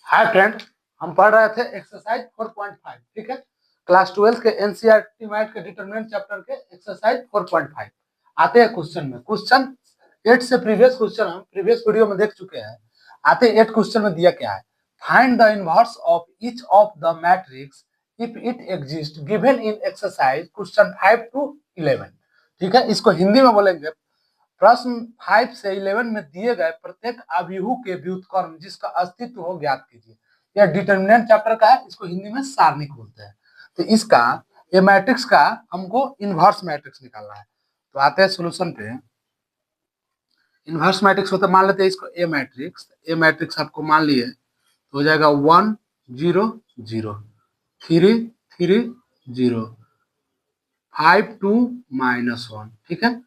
Hi friend, हम पढ़ रहे थे एक्सरसाइज 4.5। ठीक है, क्लास 12 के एनसीईआरटी मैथ के डिटरमिनेंट चैप्टर के एक्सरसाइज 4.5 आते हैं क्वेश्चन में। क्वेश्चन 8 से प्रीवियस क्वेश्चन हम प्रीवियस वीडियो में देख चुके हैं। आते 8 क्वेश्चन में दिया क्या है, find the inverse of each of the matrix if it exist given in exercise question 5 to 11। ठीक है, इसको हिंदी में बोलेंगे, प्रश्न 5 से 11 में दिए गए प्रत्येक अभिहु के व्युत्क्रम जिसका अस्तित्व हो ज्ञात कीजिए। यह डिटरमिनेंट चैप्टर का है, इसको हिंदी में सारणिक बोलते हैं। तो इसका ये मैट्रिक्स का हमको इनवर्स मैट्रिक्स निकालना है। तो आते हैं सोल्यूशन पे। इनवर्स मैट्रिक्स होता है, मान लेते हैं इसको ए मैट्रिक्स आपको मान लिए तो हो जाएगा 1 0 0 3 3 0 5 2 -1। ठीक है,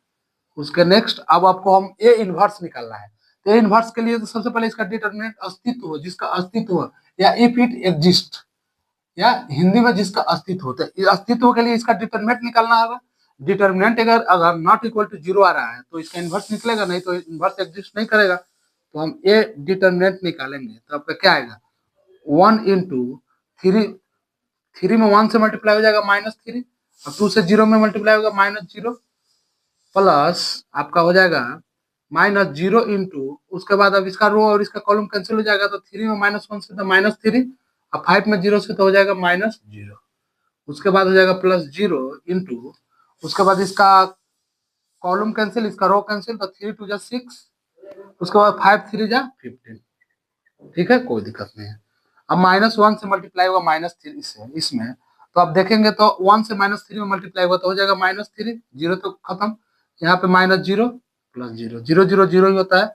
उसके नेक्स्ट अब आपको हम ए इनवर्स निकालना है। तो ए इनवर्स के लिए तो सबसे पहले इसका डिटरमिनेंट अस्तित्व हो, जिसका अस्तित्व हो, या इफ इट एग्जिस्ट, या हिंदी में जिसका अस्तित्व होता है। अस्तित्व के लिए इसका डिटरमिनेंट निकालना होगा। डिटरमिनेंट अगर अगर नॉट इक्वल टू 0 आ रहा है तो इसका इनवर्स निकलेगा, नहीं तो इनवर्स एग्जिस्ट नहीं करेगा। तो हम ए डिटरमिनेंट निकालेंगे तो आपका क्या आएगा, 1 इंटू 3, 3 में 1 से मल्टीप्लाई हो जाएगा -3, और 2 से 0 में मल्टीप्लाई होगा -0, प्लस आपका हो जाएगा -0 इंटू, उसके बाद अब इसका रो और इसका कॉलम कैंसिल हो जाएगा, तो 3 में -1 से तो -3, और 5 में 0 से तो हो जाएगा -0, उसके बाद हो जाएगा +0 इंटू, उसके बाद इसका कॉलम कैंसिल, इसका रो कैंसिल, तो 3 2 जा 6, उसके बाद 5 3 जा 15। ठीक है, कोई दिक्कत नहीं है। अब -1 से मल्टीप्लाई होगा -3 से इसमें, तो आप देखेंगे तो 1 से -3 में मल्टीप्लाई होगा तो हो जाएगा -3, 0 तो खत्म, यहाँ पे -0 +0, 0 0 0 ही होता है,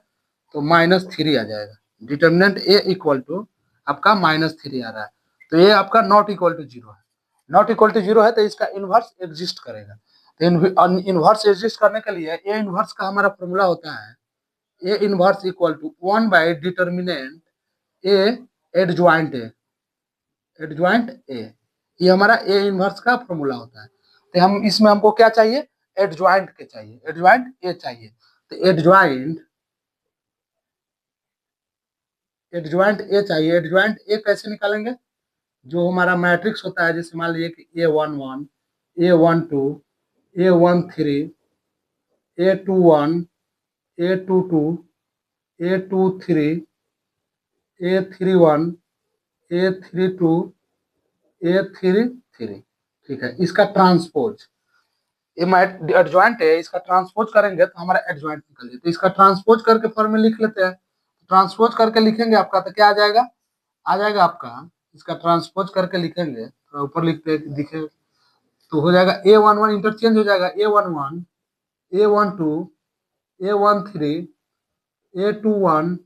तो -3 आ जाएगा। डिटरमिनेंट ए इक्वल टू आपका -3 आ रहा है, तो ये आपका नॉट इक्वल टू 0 है। नॉट इक्वल टू 0 है तो इसका इनवर्स एग्जिस्ट करेगा। तो इनवर्स एग्जिस्ट करने के लिए ए इनवर्स का हमारा फॉर्मूला होता है, A inverse equal to 1 by determinant A adjoint A, adjoint A, ये हमारा ए इनवर्स का फॉर्मूला होता है। तो हम इसमें हमको क्या चाहिए, एडजॉइंट के चाहिए, एडजॉइंट ए चाहिए। तो एडजॉइंट ए चाहिए। एडजॉइंट ए कैसे निकालेंगे, जो हमारा मैट्रिक्स होता है, जैसे मान लीजिए कि A11 A12 A13 A21 A22 A23 A31 A32 A33। ठीक है, इसका ट्रांसपोज, एडजॉइंट है, इसका ट्रांसपोज करेंगे तो हमारा एडजॉइंट निकल जाए। तो इसका ट्रांसपोज करके फॉर्म में लिख लेते हैं। ट्रांसपोज करके लिखेंगे आपका तो क्या आ जाएगा आपका, इसका ट्रांसपोज करके लिखेंगे तो ऊपर लिखते हैं दिखे, तो हो जाएगा A11 इंटरचेंज हो जाएगा, A11 A12 A13 A21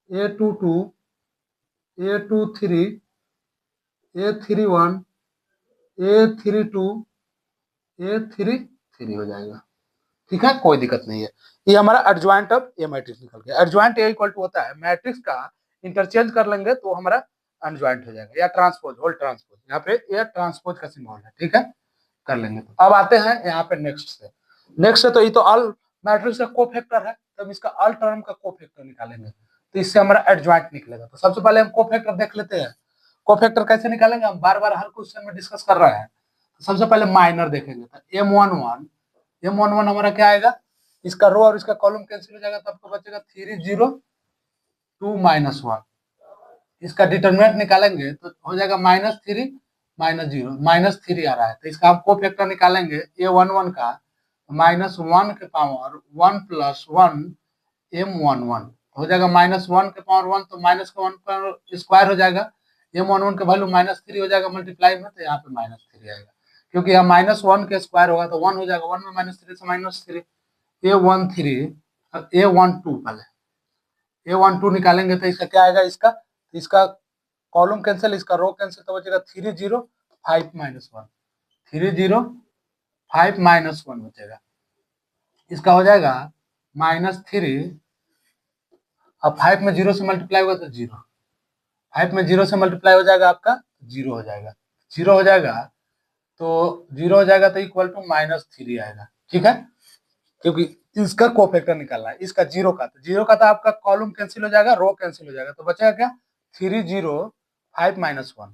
A22 A23 A31 A32 A33 हो जाएगा। ठीक है, कोई दिक्कत नहीं है। ये हमारा एडजॉइंट ऑफ ए मैट्रिक्स निकल गया। एडजॉइंट ए इक्वल टू होता है मैट्रिक्स का इंटरचेंज कर लेंगे तो हमारा एडजॉइंट हो जाएगा, या ट्रांसपोज, होल ट्रांसपोज, यहाँ पे ये ट्रांसपोज का सिंबल है। ठीक है, कर लेंगे। तो अब आते हैं यहाँ पे नेक्स्ट से तो ये तो ऑल मैट्रिक्स का कोफैक्टर है, तब इसका ऑल टर्म का कोफैक्टर निकालेंगे तो इससे हमारा एडजॉइंट निकलेगा। तो सबसे पहले हम कोफैक्टर देख लेते हैं। कोफैक्टर कैसे निकालेंगे, हम बार बार हर क्वेश्चन में डिस्कस कर रहे हैं। तो सबसे पहले माइनर देखेंगे, तो M11 हमारा क्या आएगा, इसका रो और इसका कॉलम कैंसिल हो जाएगा, तो आपको बचेगा 3 0 2 -1। इसका डिटरमिनेंट निकालेंगे तो हो जाएगा -3 -0, -3 आ रहा है, तो इसका हम कोफैक्टर निकालेंगे A11 का, -1 के पावर 1 + 1 M11 हो जाएगा, -1 के पावर 1 तो माइनस का 1 का स्क्वायर हो जाएगा, M11 का वैल्यू -3 हो जाएगा मल्टीप्लाई में, तो यहाँ पे -3 आएगा, क्योंकि यहाँ -1 के स्क्वायर होगा तो 1 हो जाएगा, 1 में -3 से -3, A13 और A12 पहले A12 निकालेंगे तो इसका क्या आएगा, इसका कॉलम कैंसिल, इसका रो कैंसिल, तो बचेगा 3 0 5 -1, 3 0 5 -1 बचेगा। इसका हो जाएगा -3, अब 5 में 0 से मल्टीप्लाई होगा तो 0, 5 में 0 से मल्टीप्लाई हो जाएगा आपका 0 हो जाएगा, 0 हो जाएगा, तो 0 हो जाएगा तो इक्वल टू -3 आएगा। ठीक है, क्योंकि इसका कोफैक्टर निकालना है, इसका 0 का, तो 0 का तो आपका कॉलम कैंसिल हो जाएगा, रो कैंसिल हो जाएगा, तो बचेगा क्या 3 0 5 माइनस 1,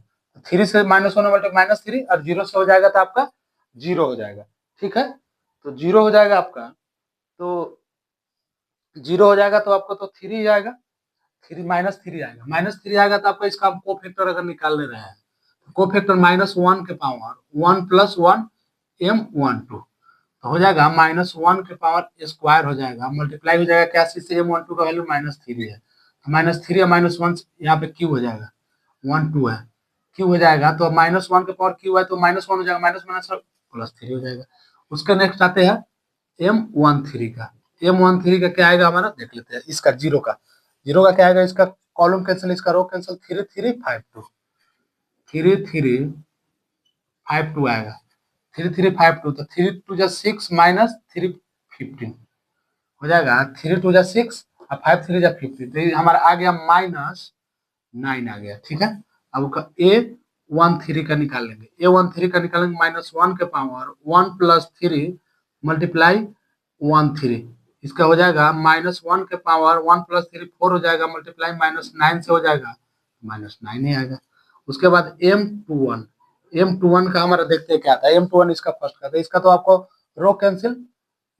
3 से माइनस 1 मतलब माइनस 3 और 0 से हो जाएगा तो आपका 0 हो जाएगा। ठीक है, तो 0 हो जाएगा आपका, तो 0 हो जाएगा तो आपको तो 3 आएगा, 3 माइनस 3 आएगा, माइनस 3 आएगा तो आपको इसका कोफैक्टर अगर निकालने रहे हैं तो कोफैक्टर माइनस 1 के पावर 1 प्लस 1 M12 तो हो जाएगा माइनस 1 के पावर स्क्वायर हो जाएगा, मल्टीप्लाई हो जाएगा क्या से M12 का वैल्यू माइनस 3 है, तो माइनस 3 या माइनस 1 यहाँ पे क्यू हो जाएगा, 1 2 है, क्यू हो जाएगा तो माइनस 1 के पावर क्यू है तो माइनस 1 हो जाएगा, माइनस माइनस प्लस 3 हो जाएगा। उसके नेक्स्ट आते हैं M13 का, M13 का क्या आएगा हमारा देख लेते हैं, इसका जीरो का क्या आएगा, इसका कॉलम कैंसिल, इसका रो कैंसिल, 3 3 5 2 3 3 5 2 आएगा, 3 3 5 2 तो 3 2 जा 6 माइनस 3 15 हो जाएगा, 3 2 जा 6 और 5 3 जा 15 तो ये हमारा आ गया माइनस 9 आ गया। ठीक है, अब का A13 का निकाल लेंगे, A13 का निकालेंगे माइनस 1 के पावर 1 प्लस 3 मल्टीप्लाई 13 इसका हो जाएगा माइनस 1 के पावर 1 प्लस 3 4 हो जाएगा, मल्टीप्लाई माइनस 9 से हो जाएगा माइनस 9 ही आएगा। उसके बाद M21 का हमारा देखते हैं क्या आता है, M21 इसका फर्स्ट का था, इसका तो आपको रो कैंसिल,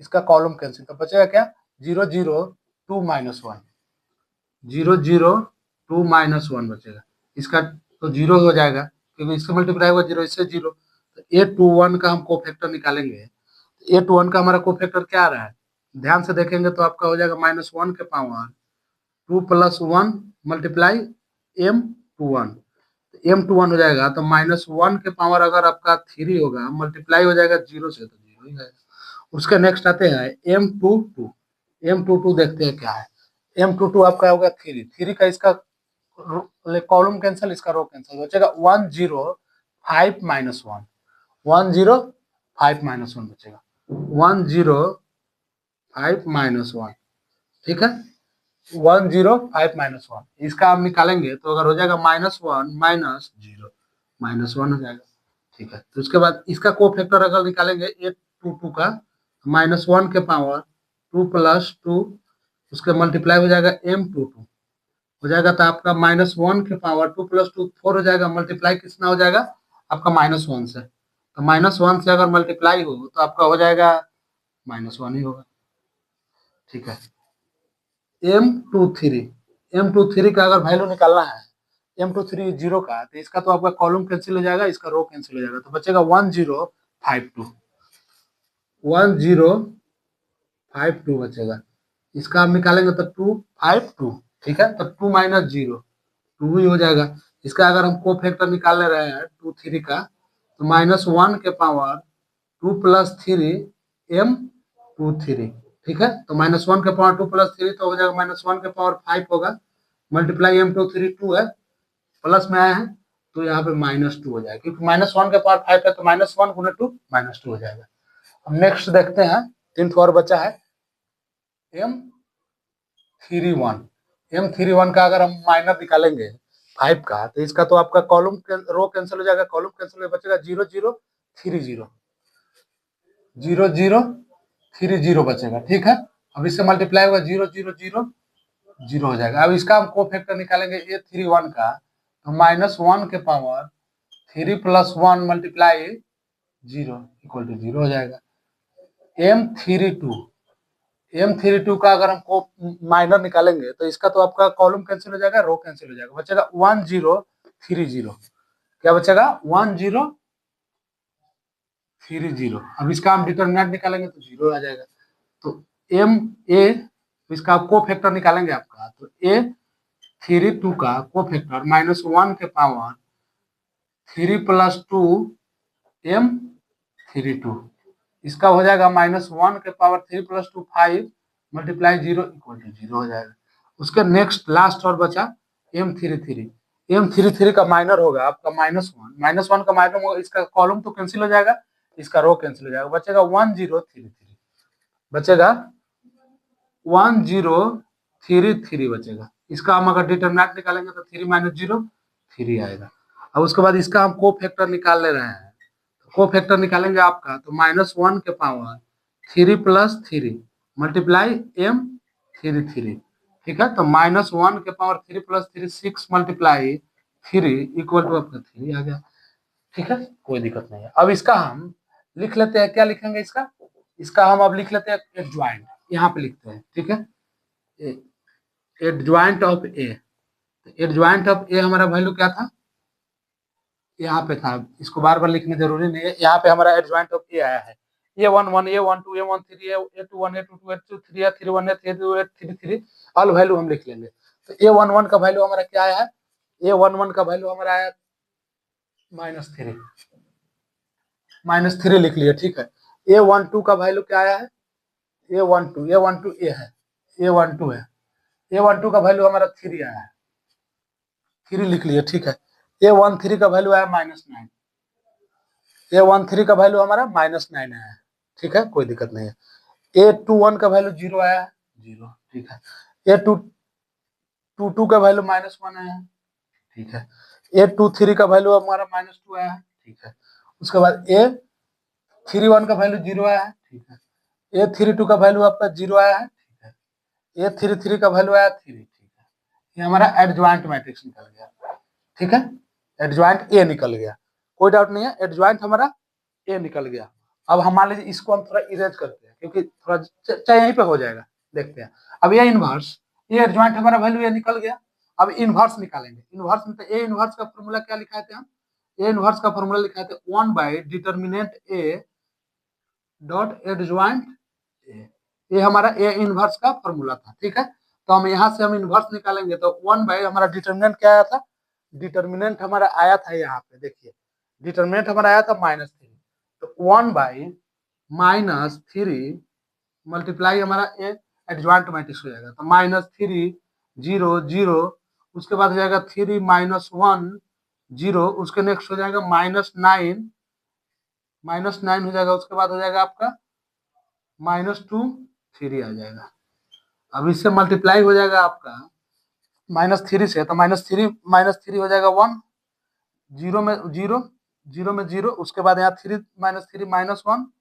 इसका कॉलम कैंसिल, तो बचेगा क्या 0 0 2 माइनस 1 0 0 2 माइनस 1 बचेगा, इसका तो 0 हो जाएगा क्योंकि इससे मल्टीप्लाई हुआ 0 इससे 0, तो A21 का हम कोफैक्टर निकालेंगे, A21 का हमारा कोफैक्टर क्या आ रहा है ध्यान से देखेंगे तो आपका हो जाएगा माइनस 1 के power 2 plus 1 multiply M21, M21 हो जाएगा तो माइनस 1 के पावर अगर आपका 3 होगा मल्टीप्लाई हो जाएगा 0 से तो 0 ही आएगा। उसके नेक्स्ट आते हैं M22 देखते हैं क्या है, M22 आपका होगा 3 का इसका कॉलम कैंसिल, इसका रो कैंसिल, बचेगा 105 माइनस 1 105 माइनस 1 बचेगा 105 माइनस 1। ठीक है, 105 माइनस 1 इसका आप निकालेंगे तो अगर हो जाएगा माइनस 1 माइनस 0 माइनस 1 हो जाएगा। ठीक है, तो उसके बाद इसका कोफैक्टर अगर निकालेंगे A22 का माइनस 1 के पावर 2 प्लस 2 उसके मल्टीप्लाई हो जाएगा M22 हो जाएगा तो आपका माइनस 1 के पावर 2 प्लस 2 4 हो जाएगा, मल्टीप्लाई कितना हो जाएगा आपका माइनस 1 से, तो माइनस 1 से अगर मल्टीप्लाई हो तो आपका हो जाएगा माइनस 1 ही होगा। ठीक है, M23 का अगर वैल्यू निकालना है M23 0 का तो इसका तो आपका कॉलम कैंसिल हो जाएगा, इसका रो कैंसिल हो जाएगा, तो बचेगा 1052 बचेगा, इसका आप निकालेंगे तो 252। ठीक है, तो 2 माइनस 0 2 ही हो जाएगा, इसका अगर हम कोफैक्टर निकालने रहे हैं 2 3 का तो माइनस 1 के पावर 2 प्लस 3 M23। ठीक है, तो माइनस 1 के पावर 2 प्लस 3 तो हो जाएगा माइनस 1 के पावर 5 होगा, मल्टीप्लाई M23 2 है, प्लस में आया है तो यहाँ पे माइनस 2 हो जाएगा क्योंकि माइनस 1 के पावर 5 है तो माइनस 1 गुना 2 माइनस 2 हो जाएगा। अब नेक्स्ट देखते हैं, 3 और बचा है M31 का अगर हम माइनर निकालेंगे 5 का तो इसका तो आपका कॉलम रो कैंसिल हो जाएगा, कॉलम कैंसिल हो बचेगा 0 0 3 0 0 0 3 0 बचेगा। ठीक है, अब इससे मल्टीप्लाई होगा 0 0 0 0 हो जाएगा। अब इसका हम कोफैक्टर निकालेंगे A31 का तो माइनस 1 के power 3 plus 1 multiply 0 equal to 0 हो जाएगा। M32 का अगर हमको माइनर निकालेंगे तो इसका तो आपका कॉलम कैंसिल हो जाएगा, रो कैंसिल हो जाएगा, बचेगा 1030। क्या बचेगा 1030। अब इसका हम डिटरमिनेंट निकालेंगे तो 0 आ जाएगा, तो इसका आप कोफैक्टर निकालेंगे आपका तो A32 का कोफैक्टर माइनस 1 के पावर 3 प्लस 2 M32 इसका हो जाएगा माइनस 1 के power 3 plus 2 5 multiply 0 equal to 0 हो जाएगा। उसके नेक्स्ट लास्ट और बचा M33 का माइनर होगा आपका माइनस 1 का माइनर होगा, इसका कॉलम तो कैंसिल हो जाएगा, इसका रो कैंसिल हो जाएगा, बचेगा 1033 बचेगा 1033 बचेगा। इसका हम अगर डिटरमिनेंट निकालेंगे तो 3 माइनस 0 3 आएगा। अब उसके बाद इसका हम कोफैक्टर निकाल ले रहे हैं, कोफैक्टर निकालेंगे आपका तो माइनस 1 के पावर 3 प्लस 3 मल्टीप्लाई M33 ठीक है। तो -1 के पावर 3 + 3 6 × 3 इक्वल टू आपका 3 आ गया। ठीक है, कोई दिक्कत नहीं है। अब इसका हम लिख लेते हैं, क्या लिखेंगे इसका, इसका हम अब लिख लेते हैं एडजॉइंट, यहाँ पे लिखते हैं। ठीक है, adjoint of A, adjoint of A हमारा वैल्यू क्या था, यहाँ पे था, इसको बार बार लिखने जरूरी नहीं है। यहाँ पे हमारा एडजॉइंट ऑफ ए आया है, A11 A12 A13 A21 A22 A23 A31 A32 A33 all value हम लिख लेंगे। तो A11 का वैल्यू हमारा क्या आया है, A11 का वैल्यू हमारा आया -3, -3 लिख लिया। ठीक है, A12 का वैल्यू क्या आया है, A12 ए है, A12 है, A12 का वैल्यू हमारा 3 आया है, 3 लिख लिया। ठीक है, A13 का वैल्यू आया -9, A13 का वैल्यू हमारा -9 आया है। ठीक है, कोई दिक्कत नहीं है। A21 का वैल्यू 0 आया है, 0। ठीक है, A22 का वैल्यू -1 आया है। ठीक है, A23 का वैल्यू हमारा -2 आया है। ठीक है, उसके बाद A31 का वैल्यू 0 आया है। ठीक है, A32 का वैल्यू आपका 0 आया है। ठीक है, A33 का वैल्यू आया 3। ठीक है, ये हमारा एडजॉइंट मैट्रिक्स निकल गया। ठीक है, एडजॉइंट ए निकल गया, कोई डाउट नहीं है, एडजॉइंट हमारा ए निकल गया। अब हम मान लीजिए इसको हम थोड़ा इरेज करते हैं, क्योंकि थोड़ा चाहे यहीं पे हो जाएगा, देखते हैं। अब ये इनवर्स, ये एडजॉइंट हमारा वैल्यू ये निकल गया। अब इनवर्स निकालेंगे, इनवर्स में तो ए इनवर्स का फॉर्मूला क्या लिखा है हम, ए इनवर्स का फॉर्मूला लिखा है 1/डिटर्मिनेंट ए डॉट एडजॉइंट ए, ये हमारा ए इनवर्स का फॉर्मूला था। ठीक है, तो हम यहाँ से हम इनवर्स निकालेंगे, तो 1/ हमारा डिटर्मिनेंट क्या आया था, डिटर्मिनेंट हमारा आया था यहाँ पे देखिए, डिटर्मिनेंट हमारा आया था -3, तो 1/-3 मल्टीप्लाई हमारा ए एडजॉइंट मैट्रिक्स हो जाएगा। तो -3 0 0, उसके बाद हो जाएगा 3 -1 0, उसके नेक्स्ट हो जाएगा -9 हो जाएगा, उसके बाद हो जाएगा आपका -2 3 आ जाएगा। अब इससे मल्टीप्लाई हो जाएगा आपका -3 से, तो -3 हो जाएगा 1, 0 में 0, 0 में 0, उसके बाद यहाँ 3 -3 -1,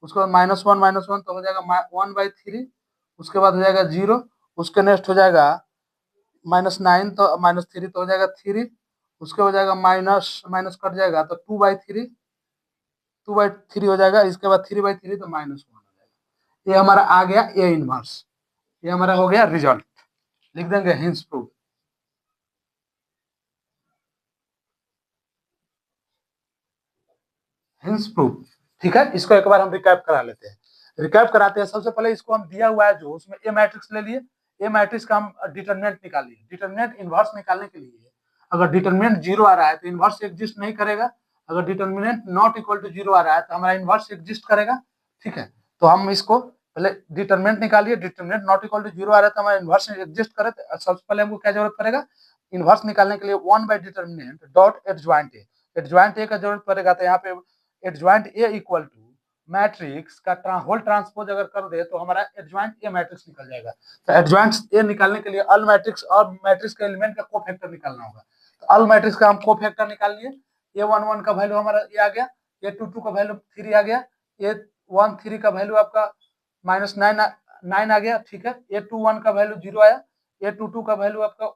उसके बाद -1 तो हो जाएगा 1/3, उसके बाद हो जाएगा 0, उसके नेक्स्ट हो जाएगा -9, तो -3 तो हो जाएगा 3, उसके हो जाएगा माइनस माइनस कट जाएगा, तो 2/3 हो जाएगा, इसके बाद 3/3 तो -1 हो जाएगा। ये हमारा आ गया ए इनवर्स, ये हमारा हो गया रिजल्ट, लिख देंगे हिंस प्रूफ। हिंस प्रूफ, ठीक है, इसको एक बार हम रिकैप करा लेते हैं, रिकैप कराते हैं। सबसे पहले इसको हम दिया हुआ है जो, उसमें ए मैट्रिक्स ले लिए, ए मैट्रिक्स का हम डिटरमिनेंट निकालिए। डिटरमिनेंट इनवर्स निकालने के लिए अगर डिटरमिनेंट 0 आ रहा है तो इनवर्स एग्जिस्ट नहीं करेगा, अगर डिटरमिनेंट नॉट इक्वल टू 0 आ रहा है तो हमारा इनवर्स एग्जिस्ट करेगा। ठीक है, तो हम इसको पहले डिटरमिनेंट निकालिए, डिटरमिनेंट नॉट इक्वल टू 0 आ रहा है तो हमारा इनवर्स एग्जिस्ट करे, तो सबसे पहले हमको क्या जरूरत पड़ेगा, इनवर्स निकालने के लिए 1/डिटरमिनेंट dot adjoint A, adjoint A का जरूरत पड़ेगा। तो यहाँ पे adjoint A equal to matrix का होल ट्रांसपोज अगर कर दे तो हमारा एडजॉइंट ए मैट्रिक्स निकल जाएगा। तो एडजॉइंट ए निकालने के लिए अल मैट्रिक्स और मैट्रिक्स के एलिमेंट का कोफैक्टर निकालना होगा। तो अल मैट्रिक्स का हम कोफैक्टर निकाल लिए, A11 का वैल्यू हमारा ये आ गया, A22 का वैल्यू 3 आ गया, A13 का वैल्यू आपका -9 आ गया। ठीक है, A21 का वैल्यू 0 आया, A22 का वैल्यू आपका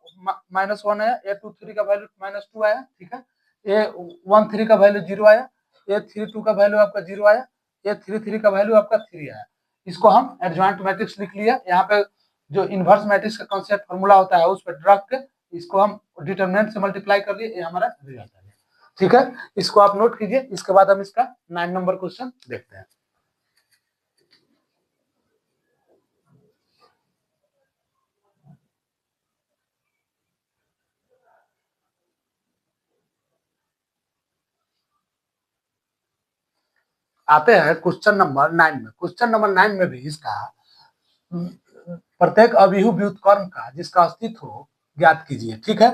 -1 आया, A23 का वैल्यू -2 आया। ठीक है, A13 का वैल्यू 0 आया, A32 का वैल्यू आपका 0 आया, A33 का वैल्यू आपका 3 आया। इसको हम एडजॉइंट मैट्रिक्स लिख लिया। यहाँ पे जो इनवर्स मैट्रिक्स का कॉन्सेप्ट फॉर्मूला होता है उस पर रख के इसको हम डिटरमिनेंट से मल्टीप्लाई कर लिए, ये हमारा रिजल्ट आ गया। ठीक है, इसको आप नोट कीजिए, इसके बाद हम इसका 9 नंबर क्वेश्चन देखते हैं। आते हैं क्वेश्चन नंबर 9 में। क्वेश्चन नंबर 9 में भी इसका प्रत्येक अभिहु व्युत्क्रम का जिसका अस्तित्व हो ज्ञात कीजिए। ठीक है,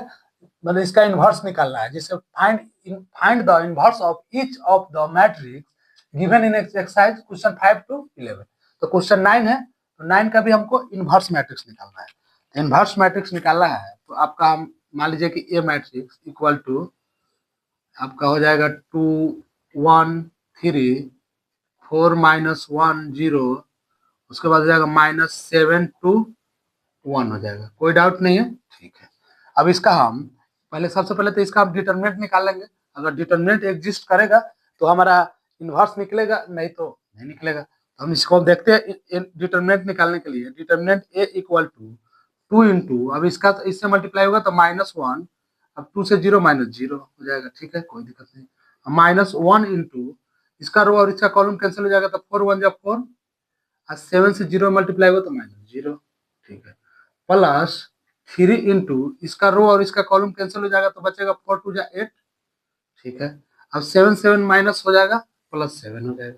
मतलब इसका इनवर्स निकालना है, जैसे find the inverse of each of the matrix given in exercise question 5 to 11। तो क्वेश्चन 9 है, तो 9 का भी हमको इनवर्स मैट्रिक्स निकालना है। इनवर्स मैट्रिक्स निकालना है तो आपका हम मान लीजिए कि ए मैट्रिक्स इक्वल टू आपका हो जाएगा 2 1 3 4 -1 0, उसके बाद हो जाएगा -7 2 1 हो जाएगा, कोई डाउट नहीं है, ठीक है। अब इसका हम पहले सबसे पहले तो इसका हम डिटर्मिनेंट निकाल लेंगे। अगर डिटर्मिनेंट एग्जिस्ट करेगा तो हमारा इन्वर्स निकलेगा, नहीं तो नहीं निकलेगा। तो हम इसको देखते हैं डिटर्मिनेंट निकालने के लिए। Determinant A equal to 2 into, अब इसका तो इससे मल्टीप्लाई होगा तो -1, अब 2 से 0 -0 हो जाएगा, ठीक है, कोई दिक्कत नहीं। -1 इंटू इसका रो और इसका कॉलम कैंसिल हो जाएगा तो 4 1 जा 4, और 7 से 0 मल्टीप्लाई होगा तो -0, ठीक है, प्लस 3 इंटू इसका रो और इसका कॉलम कैंसिल हो जाएगा तो बचेगा 4 2 जा 8, ठीक है। अब 7 7 माइनस हो जाएगा, +7 हो जाएगा।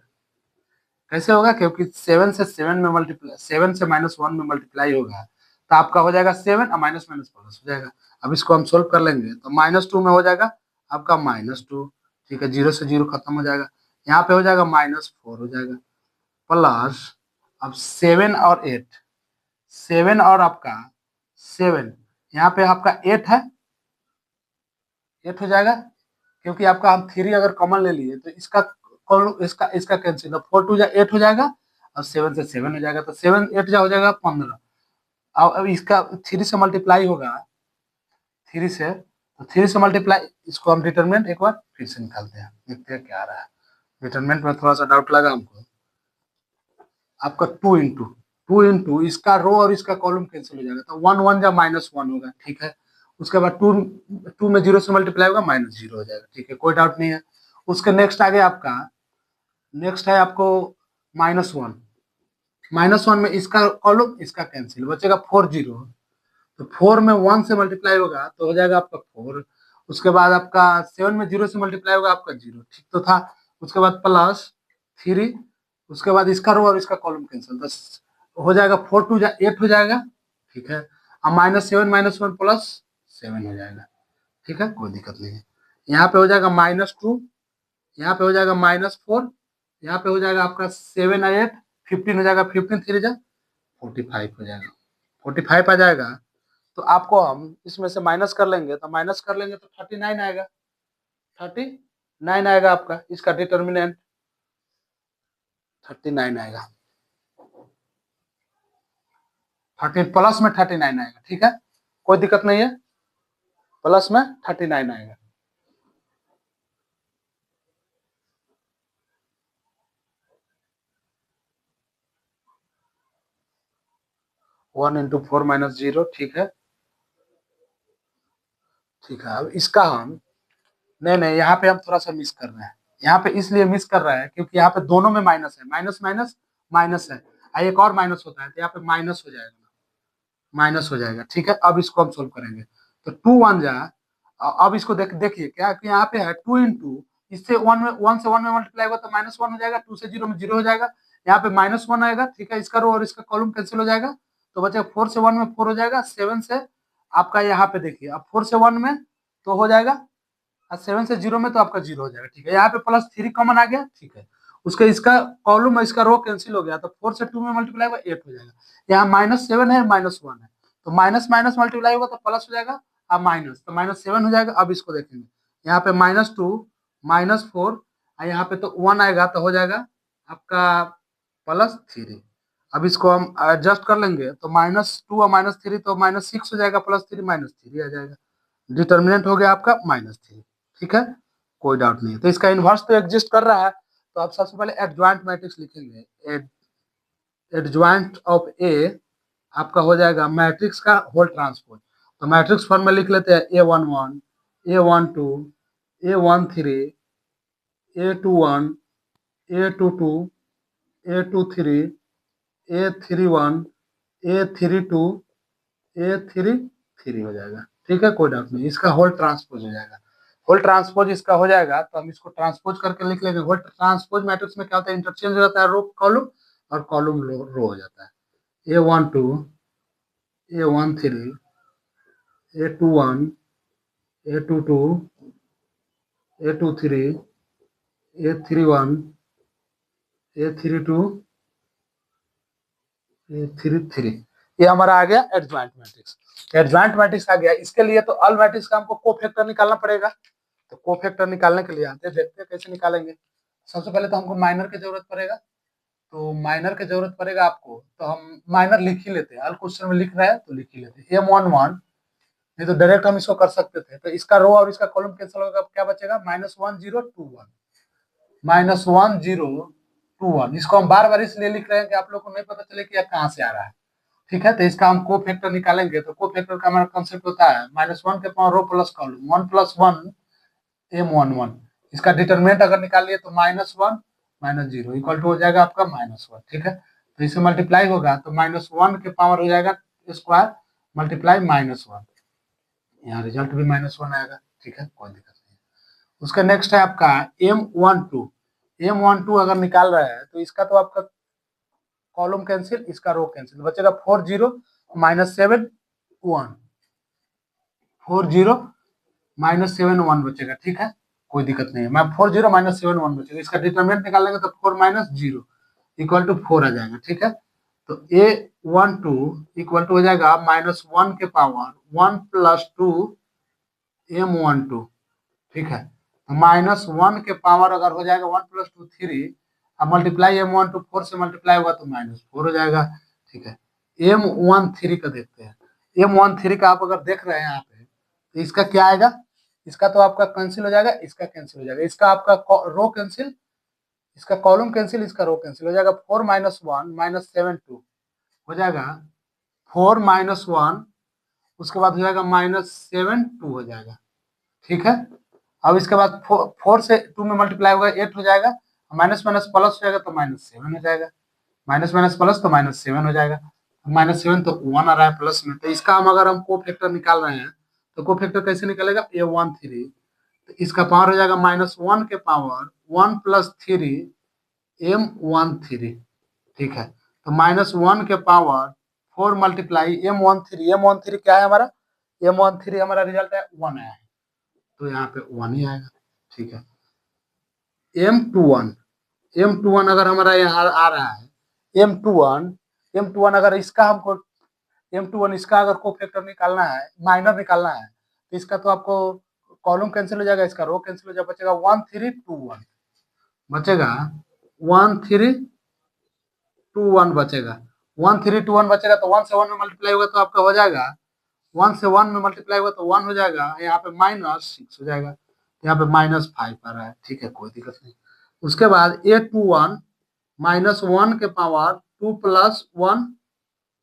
कैसे होगा? क्योंकि 7 से 7 में मल्टीप्लाई, 7 से -1 में मल्टीप्लाई होगा तो आपका हो जाएगा 7 और माइनस माइनस प्लस हो जाएगा। अब इसको हम सोल्व कर लेंगे तो -2 में हो जाएगा आपका -2, ठीक है, 0 से 0 खत्म हो जाएगा। यहाँ पे हो जाएगा -4 हो जाएगा, प्लस अब 7 और 8, 7 और आपका 7, यहाँ पे आपका 8 है, 8 हो जाएगा, क्योंकि आपका हम 3 अगर कॉमन ले लिए तो इसका इसका कैंसिल, 4 2 जा 8 हो जाएगा और 7 से 7 हो जाएगा, तो 7 8 जा हो जाएगा 15। अब इसका 3 से मल्टीप्लाई होगा, 3 से, तो 3 से मल्टीप्लाई, इसको हम डिटरमिनेंट एक बार फिर से निकालते हैं, देखते हैं क्या आ रहा है। डिटरमिनेंट में थोड़ा सा डाउट लगा हमको। आपका 2 इंटू इसका रो और इसका कॉलम कैंसिल हो जाएगा तो 1 1 जा -1 होगा, ठीक है। उसके बाद 2 में 0 से मल्टीप्लाई होगा -0 हो जाएगा, ठीक है, कोई डाउट नहीं है। उसके नेक्स्ट आगे आपका नेक्स्ट है आपको -1, -1 में इसका कॉलम इसका कैंसिल, बचेगा 4 0, तो 4 में 1 से मल्टीप्लाई होगा तो हो जाएगा आपका 4। उसके बाद आपका 7 में 0 से मल्टीप्लाई होगा आपका 0, ठीक तो था। उसके बाद +3, उसके बाद इसका रो और इसका कॉलम कैंसिल, तो हो जाएगा 4 2 जा 8 हो जाएगा, ठीक है। अब -7 -1 +7 हो जाएगा, ठीक है, कोई दिक्कत नहीं है। यहाँ पे हो जाएगा -2, यहाँ पे हो जाएगा -4, यहाँ पे हो जाएगा आपका 7 और 8 15 हो जाएगा, 15 3 जा 45 हो जाएगा, 45 आ जाएगा। तो आपको हम इसमें से माइनस कर लेंगे, तो माइनस कर लेंगे तो 39 आएगा, 39 आएगा आपका इसका डिटर्मिनेंट, 39 आएगा, 13 प्लस में 39 आएगा, ठीक है, कोई दिक्कत नहीं है, प्लस में 39 आएगा। वन इंटू 4 -0, ठीक है, ठीक है। अब इसका हम नहीं, यहाँ पे हम थोड़ा सा मिस कर रहे हैं। यहाँ पे इसलिए मिस कर रहे हैं क्योंकि यहाँ पे दोनों में माइनस है, माइनस माइनस माइनस है, एक और माइनस होता है तो यहाँ पे माइनस हो जाएगा, माइनस हो जाएगा, ठीक है। अब इसको हम सोल्व करेंगे तो 2 1 जा, अब इसको देखिए क्या कि यहाँ पे है 2 इंटू इससे 1 से 1 में मल्टीप्लाई होगा तो -1 हो जाएगा, 2 से 0 में 0 हो जाएगा, यहाँ पे -1 आएगा, ठीक है, इसका रो और इसका कॉलम कैंसिल हो जाएगा तो बचेगा 4 से 1 में 4 हो जाएगा, 7 से आपका यहाँ पे देखिए, अब 4 से 1 में तो हो जाएगा, और 7 से 0 में तो आपका 0 हो जाएगा, ठीक है। यहाँ पे +3 कॉमन आ गया, ठीक है, उसके इसका कॉलम और इसका रो कैंसिल हो गया तो 4 से 2 में मल्टीप्लाई होगा 8 हो जाएगा। यहाँ -7 है, -1 है, तो माइनस माइनस मल्टीप्लाई होगा तो प्लस हो जाएगा, अब माइनस तो -7 हो जाएगा। अब इसको देखेंगे, यहाँ पे -2 -4 और यहाँ पे तो 1 आएगा तो हो जाएगा आपका +3। अब इसको हम एडजस्ट कर लेंगे तो -2 और -3 तो -6 हो जाएगा, +3 -3 आ जाएगा, डिटर्मिनेंट हो गया आपका -3, ठीक है, कोई डाउट नहीं है। तो इसका इन्वर्स तो एग्जिस्ट कर रहा है, तो आप सबसे पहले एडजॉइंट मैट्रिक्स लिखेंगे। एडजॉइंट ऑफ ए आपका हो जाएगा मैट्रिक्स का होल ट्रांसपोज, तो मैट्रिक्स फॉर्म में लिख लेते हैं A11 A12 A13 A21 A22 A23 A31 A32 A33 हो जाएगा, ठीक है, कोई डाउट नहीं, इसका होल ट्रांसपोज हो जाएगा। होल ट्रांसपोज इसका हो जाएगा तो हम इसको ट्रांसपोज करके लिख लेंगे। होल ट्रांसपोज मैट्रिक्स में क्या होता है, इंटरचेंज हो जाता है रो कॉलम और कॉलम रो हो जाता है। A12 A13 A21 A22 A23 A31 A32 A33, ये हमारा आ गया एडजॉइंट मैट्रिक्स। एडजॉइंट मैट्रिक्स आ गया, इसके लिए तो ऑल मैट्रिक्स का हमको कोफैक्टर निकालना पड़ेगा, तो कोफैक्टर निकालने के लिए आते हैं, देखते हैं कैसे निकालेंगे। सबसे पहले तो हमको माइनर की जरूरत पड़ेगा, तो माइनर की जरूरत पड़ेगा आपको, तो हम माइनर लिख ही लेते हैं, हर क्वेश्चन में लिख रहे हैं तो लिख ही लेते हैं M11। नहीं तो डायरेक्ट हम इसको कर सकते थे, तो इसका रो और इसका कॉलम कैंसिल होगा, क्या बचेगा -1021, -1021। इसको हम बार बार इसलिए लिख रहे हैं कि आप लोग को नहीं पता चले कि यह कहाँ से आ रहा है। ठीक है, तो इसका हम को फैक्टर निकालेंगे, तो को फैक्टर का हमारा कंसेप्ट होता है -1 के पावर रो प्लस कॉलम, 1 + 1 M11। इसका डिटरमिनेंट अगर निकालिए तो -1 -0 इक्वल टू हो जाएगा आपका -1। ठीक है, तो इसे मल्टीप्लाई होगा तो -1 के पावर हो जाएगा स्क्वायर मल्टीप्लाई -1, यहाँ रिजल्ट भी -1 आएगा। ठीक है, कोई दिक्कत नहीं। उसका नेक्स्ट है आपका M12। M12 अगर निकाल रहा है तो इसका तो आपका कॉलम कैंसिल, इसका रो कैंसिल, बचेगा 40 -7 1, 40 -7 1 बचेगा। ठीक है, कोई दिक्कत नहीं है, मैं 40 -7 1 बचेगा। इसका डिटरमिनेंट निकालेंगे तो 4 - 0 इक्वल टू 4 आ जाएगा। ठीक है, तो A12 इक्वल टू हो जाएगा -1 के पावर 1 + 2 M12। ठीक है, तो -1 के पावर अगर हो जाएगा 1 + 2 3, अब मल्टीप्लाई M12 4 से मल्टीप्लाई होगा तो -4 हो जाएगा। ठीक है, M13 का देखते हैं। M13 का आप अगर देख रहे हैं यहाँ पे, तो इसका क्या आएगा, इसका तो आपका कैंसिल हो जाएगा, इसका कैंसिल हो जाएगा, इसका आपका रो कैंसिल, इसका कॉलम कैंसिल, इसका रो कैंसिल हो जाएगा। 4 - 1 -7 2 हो जाएगा 4 - 1, उसके बाद हो जाएगा -7 2 हो जाएगा। ठीक है, अब इसके बाद 4 से 2 में मल्टीप्लाई होगा 8 हो जाएगा, माइनस माइनस प्लस हो जाएगा तो -7 हो जाएगा, माइनस माइनस प्लस तो -7 हो जाएगा। -7 तो 1 आ रहा है प्लस में, तो इसका हम अगर हम को फैक्टर निकाल रहे हैं तो को फैक्टर कैसे निकलेगा, A13, तो इसका पावर हो जाएगा -1 के पावर 1 + 3 M13। ठीक है, तो -1 के पावर 4 मल्टीप्लाई M13 क्या है हमारा, M13 हमारा रिजल्ट है 1 आया है, तो यहाँ पे 1 ही आएगा। ठीक है, M21 अगर हमारा यहाँ आ रहा है, M21 अगर इसका हमको M21 इसका अगर को फैक्टर निकालना है, माइनर निकालना है, तो इसका तो आपको कॉलम कैंसिल हो जाएगा, इसका रो कैंसिल हो जाएगा, बचेगा 1321, बचेगा 1321 बचेगा, 1321 बचेगा, तो 1 से 1 में मल्टीप्लाई होगा तो आपका हो जाएगा, 1 से 1 में मल्टीप्लाई होगा तो 1 हो जाएगा, यहाँ पे -6 हो जाएगा, यहाँ पे -5 आ रहा है। ठीक है, कोई दिक्कत नहीं। उसके बाद A21 -1 के पावर 2 + 1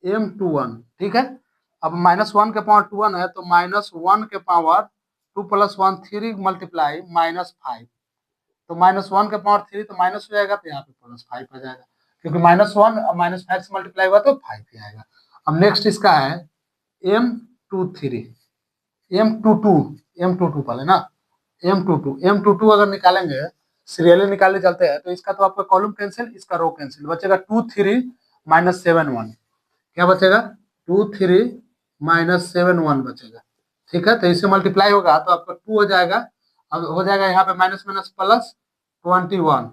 M21। ठीक है, अब -1 के पावर 21 है, तो -1 के पावर 2 + 1 3 मल्टीप्लाई -5, तो -1 के पावर 3 तो माइनस हो जाएगा, तो यहाँ पे +5 आ जाएगा, क्योंकि -1 -5 से मल्टीप्लाई हुआ तो 5 ही आएगा। अब नेक्स्ट इसका है M23, M22 पहले ना, M22 अगर निकालेंगे, सीरियली निकालने चलते हैं, तो इसका तो आपका कॉलम कैंसिल, इसका रो कैंसिल, बचेगा 23 -7 1, क्या बचेगा 23 -7 1 बचेगा। ठीक है, तो इससे मल्टीप्लाई होगा तो आपका 2 हो जाएगा, अब हो जाएगा यहाँ पे माइनस माइनस प्लस 21,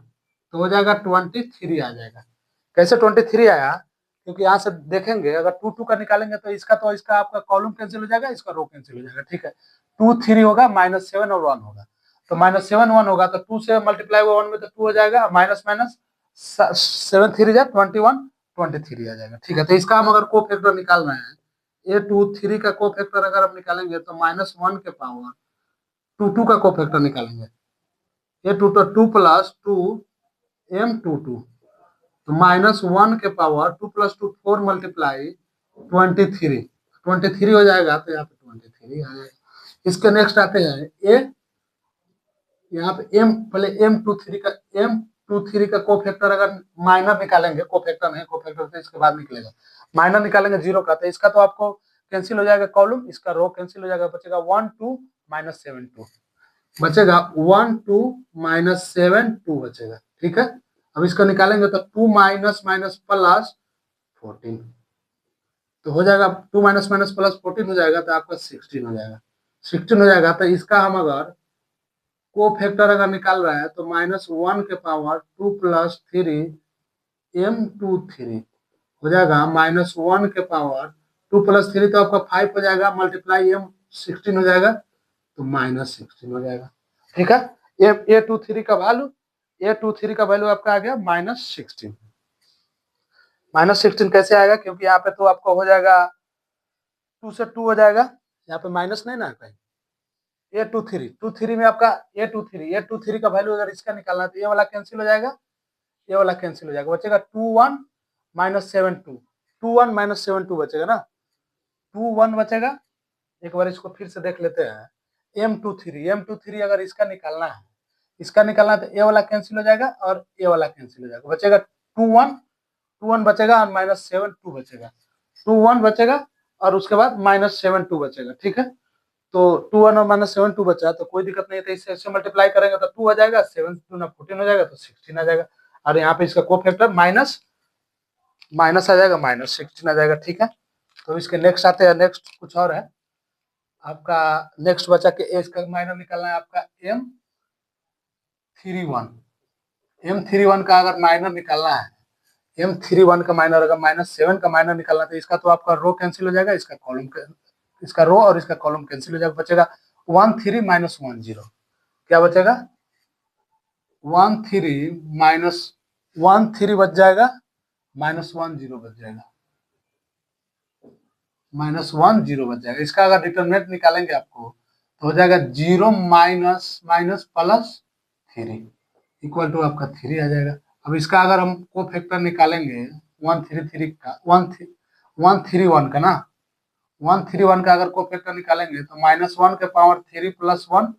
तो हो जाएगा 23 आ जाएगा। कैसे 23 आया, क्योंकि यहाँ से देखेंगे अगर 2 2 का निकालेंगे तो इसका आपका कॉलम कैंसिल हो जाएगा, इसका रो कैंसिल हो जाएगा। ठीक है, 2 3 होगा, -7 और 1 होगा, तो -7 1 होगा, तो 2 से मल्टीप्लाई हुआ 1 में तो 2 हो जाएगा, माइनस माइनस 7 3 जा 21 23 आ जाएगा। ठीक है, तो इसका हम अगर को फैक्टर निकाल रहे हैं, A23 का को फैक्टर अगर हम निकालेंगे तो -1 के पावर 2 का को फैक्टर निकालेंगे, A22 + 2 M22, तो -1 के पावर 2 + 2 4 मल्टीप्लाई 23 हो जाएगा, तो यहाँ पे 23 आ जाएगा। इसके नेक्स्ट आते हैं ए, यहाँ पे पहले M23 का को फैक्टर अगर माइनर निकालेंगे, को फैक्टर नहीं, को फैक्टर तो इसके बाद निकलेगा, माइनर निकालेंगे 0 का, तो इसका तो आपको कैंसिल हो जाएगा कॉलम, इसका रो कैंसिल हो जाएगा, बचेगा 1 2 -7 2, बचेगा 1 2 -7 2 बचेगा। ठीक है, अब इसको निकालेंगे तो 2 माइनस माइनस प्लस 14, तो हो जाएगा 2 माइनस माइनस प्लस 14 हो जाएगा, तो आपका 16 हो जाएगा, 16 हो जाएगा। तो इसका हम अगर को फैक्टर अगर निकाल रहा है तो -1 के पावर 2 + 3 M23 हो जाएगा, -1 के पावर 2 + 3 तो आपका 5 हो जाएगा, मल्टीप्लाई M16 हो जाएगा, तो -16 हो जाएगा। ठीक है, A23 का वैल्यू आपका आ गया -16। -16 कैसे आएगा, क्योंकि यहाँ पे तो आपको हो जाएगा 2 से 2 हो जाएगा, यहाँ पे माइनस नहीं ना कहीं। A23 में आपका A23 का वैल्यू अगर इसका निकालना है तो ये वाला कैंसिल हो जाएगा, ये वाला कैंसिल हो जाएगा, बचेगा 21 माइनस 72, 21 माइनस 72 बचेगा ना, 21 बचेगा। एक बार इसको फिर से देख लेते हैं। M23 अगर इसका निकालना है, तो ये वाला कैंसिल हो जाएगा और ये वाला कैंसिल हो जाएगा, बचेगा 21 बचेगा और माइनस 72 बचेगा, 21 बचेगा और उसके बाद माइनस 72 बचेगा। ठीक है, तो 21 और माइनस 72 बचा तो कोई दिक्कत नहीं है, तो इससे मल्टीप्लाई करेंगे तो 2 आ जाएगा, 7 2 ना 14 हो जाएगा तो 16 आ जाएगा, और यहाँ पे इसका कोफैक्टर माइनस आ जाएगा, माइनस 16 आ जाएगा। ठीक है, तो इसके नेक्स्ट आते हैं, नेक्स्ट कुछ और है आपका। नेक्स्ट बचा के एज का माइनर निकालना है आपका M31 का अगर माइनर निकालना है, M31 का माइनर अगर -7 का माइनर निकालना है तो इसका तो आपका रो कैंसिल हो जाएगा, इसका कॉलम, इसका रो और इसका कॉलम कैंसिल हो जाएगा, बचेगा 13 माइनस 10, क्या बचेगा 13 माइनस 13 बच जाएगा, -10 बच जाएगा, -10 बच जाएगा। इसका अगर डिटरमिनेंट निकालेंगे आपको तो हो जाएगा 0 minus minus plus 3 equal to आपका 3 आ जाएगा। अब इसका अगर हम कोफैक्टर निकालेंगे 133 का 131 का ना, 131 का अगर कोफैक्टर निकालेंगे तो -1 के पावर 3 प्लस 1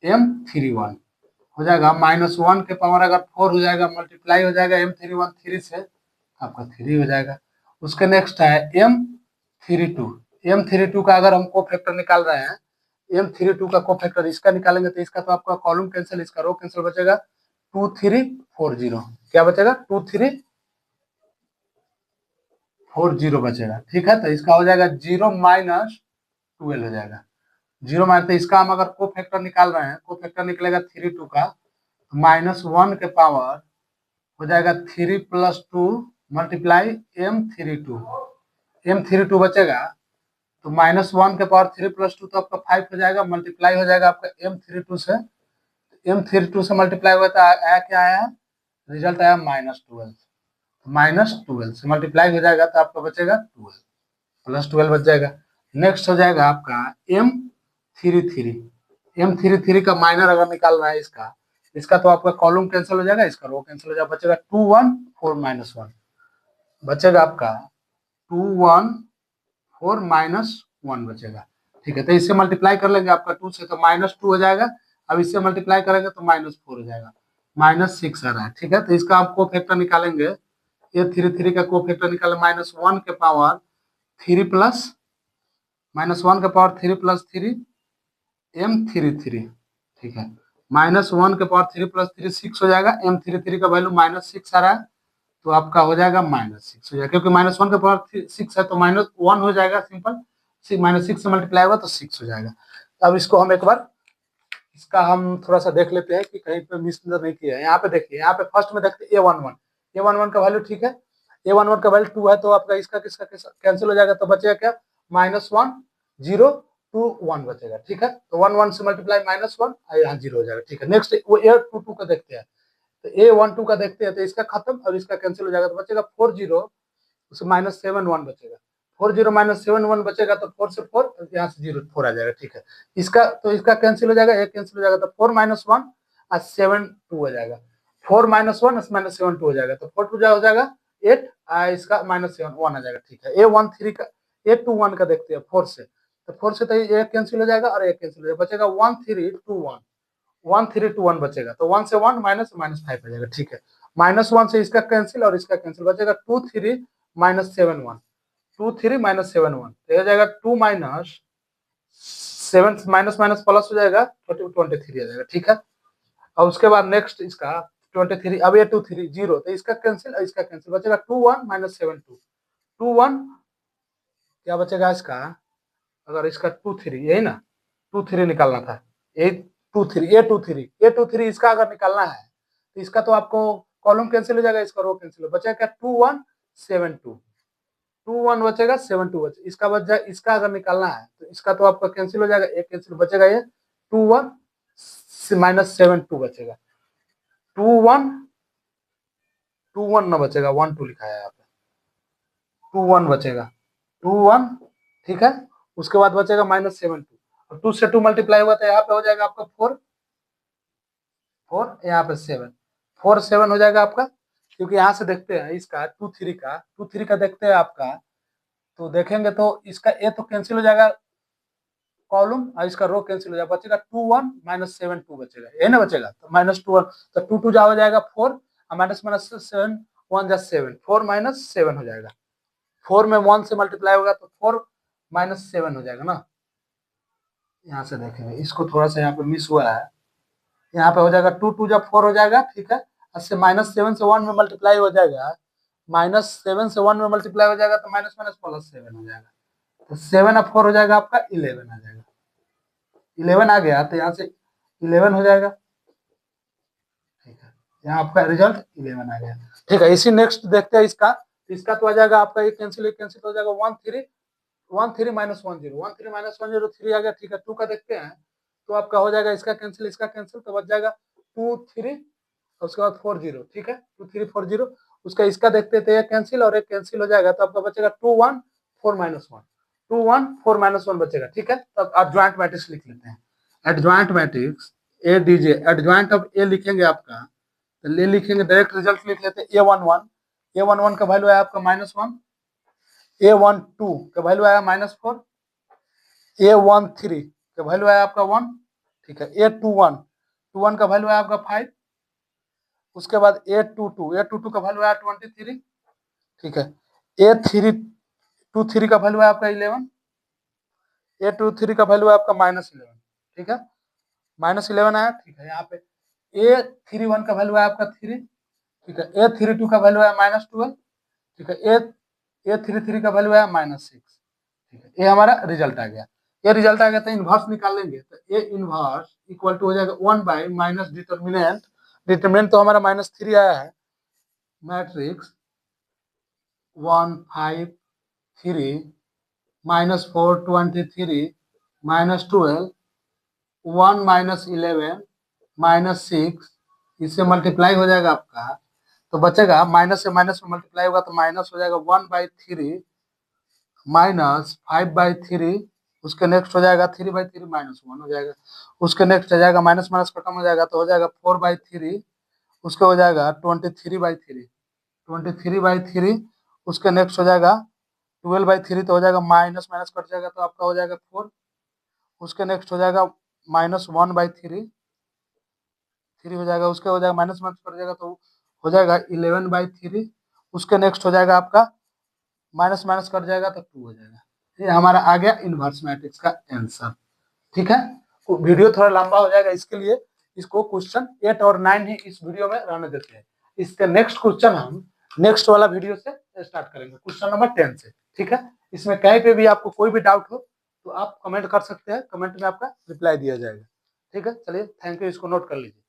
M31 हो जाएगा, -1 के पावर अगर 4 हो जाएगा, मल्टीप्लाई हो जाएगा M31 3 से, आपका 3 हो जाएगा। उसके नेक्स्ट है M32 का अगर हम कोफैक्टर निकाल रहे हैं, M32 का कोफैक्टर इसका निकालेंगे तो इसका तो आपका कॉलम कैंसिल, इसका रो कैंसिल, बचेगा 2340, क्या बचेगा 2340 बचेगा। ठीक है, तो इसका हो जाएगा 0 माइनस 12 हो जाएगा, 0 माइनस, तो इसका हम अगर कोफैक्टर निकाल रहे हैं, कोफैक्टर निकलेगा 32 का, -1 के पावर हो जाएगा 3 प्लस 2 मल्टीप्लाई M32 बचेगा, तो -1 के पावर 3 प्लस 2 तो आपका 5 हो जाएगा, मल्टीप्लाई हो जाएगा आपका M32 से, M32 से मल्टीप्लाई हुआ तो आया क्या आया, रिजल्ट आया -12, -12 से मल्टीप्लाई हो जाएगा तो आपका बचेगा 12, +12 बच जाएगा। नेक्स्ट हो जाएगा आपका M33 का माइनर अगर निकाल रहा है इसका तो आपका कॉलम कैंसिल हो जाएगा, इसका रो कैंसिल हो जाएगा, बचेगा 214 माइनस 1 बचेगा आपका 214 माइनस 1 बचेगा। ठीक है, तो इससे मल्टीप्लाई कर लेंगे आपका 2 से तो -2 हो जाएगा, अब इससे मल्टीप्लाई करेंगे तो -4 हो जाएगा, -6 आ रहा है। ठीक है, तो इसका आप कोफैक्टर निकालेंगे, ये 33 का कोफैक्टर निकाले -1 के पावर 3 प्लस -1 के पावर 3 प्लस 3 M33। ठीक है, -1 के पावर 3 प्लस 3 6 हो जाएगा, M33 का वैल्यू -6 आ रहा है तो आपका हो जाएगा -6 हो जाएगा, क्योंकि -1 के पावर 6 है तो -1 हो जाएगा, सिंपल, -6 से मल्टीप्लाई होगा तो 6 हो जाएगा। अब इसको हम एक बार इसका हम थोड़ा सा देख लेते हैं कि कहीं पे मिस नहीं किया है। यहाँ पे देखिए, यहाँ पे फर्स्ट में देखते हैं A11 का वैल्यू, ठीक है, A11 का वैल्यू 2 है तो आपका इसका किसका कैंसिल हो जाएगा, तो बचेगा क्या -1 0 2 1 बचेगा। ठीक है, तो 1 1 से मल्टीप्लाई -1 यहाँ 0 हो जाएगा। ठीक है, नेक्स्ट वो A22 का देखते हैं, तो A12 का देखते हैं, तो इसका खत्म और इसका कैंसिल हो जाएगा तो बचेगा 40 उससे -71 बचेगा, 40 -71 बचेगा तो 4 से 4 यहाँ से 0 4 आ जाएगा। ठीक है, इसका तो इसका कैंसिल हो जाएगा, एक कैंसिल हो जाएगा तो 4 -1 और 7 2 हो जाएगा, 4 -1 -7 2 हो जाएगा, तो 4 2 हो जाएगा 8, इसका -7 1 आ जाएगा। ठीक है, A13 का A21 का देखते हैं 4 से, तो 4 से तो एक कैंसिल हो जाएगा और एक कैंसिल हो जाएगा, बचेगा 1321 बचेगा, तो 1 से 1 माइनस -5 आ जाएगा। ठीक है, -1 से इसका कैंसिल और इसका कैंसिल, बचेगा 23 -71 23 -71 तो हो जाएगा 2 माइनस 7 माइनस माइनस प्लस हो जाएगा 23 आ जाएगा। ठीक है, और उसके बाद नेक्स्ट इसका 23, अब ये 23 0 तो इसका कैंसिल और इसका कैंसिल, बचेगा 21 -7 2 21 क्या बचेगा इसका, अगर इसका 23 यही ना 23 निकालना था, A23 इसका अगर निकालना है तो इसका तो आपको कॉलम कैंसिल हो जाएगा, इसका रो कैंसिल हो, बचेगा क्या 2172 बचेगा 72 बचे, इसका बच जाए, इसका अगर निकालना है तो इसका तो आपका कैंसिल हो जाएगा, एक कैंसिल बचेगा, ये 21 -72 बचेगा, 21 21 ना बचेगा 12 लिखा है यहाँ पे, 2 1 बचेगा, 2 1, ठीक है। उसके बाद बचेगा -7 2, और 2 से 2 मल्टीप्लाई हुआ तो यहाँ पे हो जाएगा आपका 4 4, यहाँ पे 7 4 7 हो जाएगा आपका। क्योंकि यहाँ से देखते हैं इसका 2 3 का देखते हैं आपका, तो देखेंगे तो इसका ए तो कैंसिल हो जाएगा कॉलम, और इसका रो कैंसिल हो जाएगा, बचेगा 2 1 -7 2 बचेगा, ये ना बचेगा, तो -2 1, तो 2 2 जा हो जाएगा 4, और माइनस माइनस 7 1 जा 7, 4 -7 हो जाएगा। 4 में 1 से मल्टीप्लाई होगा तो 4 -7 हो जाएगा ना। यहाँ से देखेंगे इसको थोड़ा सा यहाँ पे मिस हुआ है, यहाँ पे हो जाएगा 2 2 जब 4 हो जाएगा, ठीक है। इससे -7 से 1 में मल्टीप्लाई हो जाएगा, -7 से 1 में मल्टीप्लाई हो जाएगा तो माइनस माइनस +7 हो जाएगा, तो 7 और 4 हो जाएगा आपका 11 आ जाएगा। 11 आ गया तो यहाँ से 11 हो जाएगा, ठीक है। यहाँ आपका रिजल्ट 11 आ गया, ठीक है। इसी नेक्स्ट देखते हैं इसका, इसका तो आ जाएगा आपका ये कैंसिल हो जाएगा 1 3 1 3 -1 0 1 3 -1 0 3 आ गया, ठीक है। 2 का देखते हैं तो आपका हो जाएगा इसका कैंसिल तो बच जाएगा 2 3, उसके बाद 4 0, ठीक है। 2 3 4 0, उसका इसका देखते थे, कैंसिल और एक कैंसिल हो जाएगा, तो आपका बचेगा 2 1 4 -1 2 1 4 -1 बचेगा, ठीक है। तब एडजॉइंट मैट्रिक्स लिख लेते हैं। एडजॉइंट मैट्रिक्स ए डीजे, एडजॉइंट ऑफ ए लिखेंगे आपका, तो ले लिखेंगे, डायरेक्ट रिजल्ट लिख लेते हैं। A11 का वैल्यू है आपका -1, A12 का वैल्यू आया -4, A13 का वैल्यू आया आपका 1, ठीक है। A21 का वैल्यू आया आपका 5, उसके बाद A22 का वैल्यू आया 23, ठीक है। A23 का वैल्यू आया आपका 11, A23 का वैल्यू है आपका -11, ठीक है। -11 आया, ठीक है। यहाँ पे A31 का वैल्यू है आपका 3, ठीक है। A32 का वैल्यू है -12, ठीक है। A33 का वैल्यू है -6, ठीक है। ये हमारा रिजल्ट आ गया। ये रिजल्ट आ गया तो इनवर्स निकाल लेंगे, तो ए इनवर्स इक्वल टू हो जाएगा 1 बाई माइनस डिटर्मिनेंट, डिटर्मिनेंट तो हमारा -3 आया है, मैट्रिक्स 1 5 3 -4 23 -12 1 -11 -6, इससे मल्टीप्लाई हो जाएगा आपका, तो बचेगा माइनस से माइनस में मल्टीप्लाई होगा तो माइनस हो जाएगा 1/3 -5/3, उसके नेक्स्ट हो जाएगा 3/3 -1 हो जाएगा, उसके नेक्स्ट हो जाएगा माइनस माइनस खत्म हो जाएगा तो हो जाएगा 4/3, उसके हो जाएगा 23/3, उसके नेक्स्ट हो जाएगा 12/3, तो हो जाएगा माइनस माइनस कट जाएगा तो आपका हो जाएगा 4, उसके नेक्स्ट हो जाएगा -1/3 3 हो जाएगा, उसके हो जाएगा माइनस माइनस कट जाएगा तो हो जाएगा 11/3, उसके नेक्स्ट हो जाएगा आपका माइनस माइनस कट जाएगा तो 2 हो जाएगा। ये हमारा आ गया इनवर्स मैट्रिक्स का आंसर, ठीक है। तो वीडियो थोड़ा लंबा हो जाएगा, इसके लिए इसको क्वेश्चन 8 और 9 ही इस वीडियो में रहने देते हैं। इसका नेक्स्ट क्वेश्चन हम नेक्स्ट वाला वीडियो से स्टार्ट करेंगे, क्वेश्चन नंबर 10 से, ठीक है। इसमें कहीं पे भी आपको कोई भी डाउट हो तो आप कमेंट कर सकते हैं, कमेंट में आपका रिप्लाई दिया जाएगा, ठीक है। चलिए, थैंक यू, इसको नोट कर लीजिए।